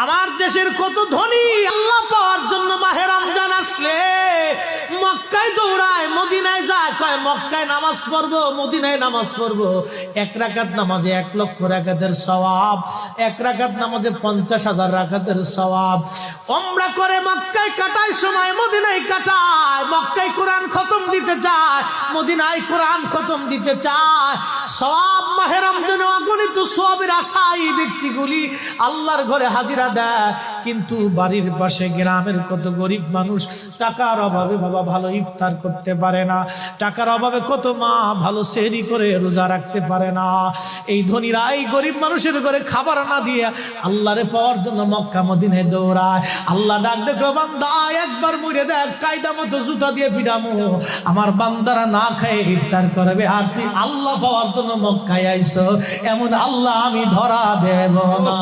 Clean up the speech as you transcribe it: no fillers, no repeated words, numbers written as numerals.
আমার দেশের কত ধনী আল্লাহ পাওয়ার জন্য মাহে রমজান আসলে মক্কায় দৌড়ায়, মদিনায় যায়, কয় মক্কায় নামাজ পড়বো, মদিনায় নামাজ পড়বো। 1 রাকাত নামাজে 1 লক্ষ রাকাতের সওয়াব, 1 রাকাত নামাজে 50,000 রাকাতের সওয়াব। উমরা করে মক্কায় কাটায় সময় মদিনায় কাটায়, মক্কায় কোরআন খতম দিতে চায়, মদিনায় কোরআন খতম দিতে চায়। সওয়াব মাহে রমজানে অগণিত সওয়াবের আশায় ব্যক্তিগুলি আল্লাহর ঘরে হাজিরা দেয়, কিন্তু বাড়ির পাশে গ্রামের কত গরিব মানুষ টাকার অভাবে বাবা ভালো ইফতার করতে পারে না, টাকার অভাবে কত মা ভালো সেহরি করে রোজা রাখতে পারে না। এই ধনীরা এই গরিব মানুষের ঘরে খাবার না দিয়ে আল্লাহরে পাওয়ার জন্য মক্কা মদিনায় দৌড়ায়। আল্লাহ ডাক দেখো, বান্দা একবার মরে দেখ, কায়দা মতো জুতা দিয়ে পিটামো, আমার বান্দারা না খায় ইফতার করবে, আর তুই আল্লাহ পাওয়ার জন্য মক্কায় আইছো, এমন আল্লাহ আমি ধরা দেব না।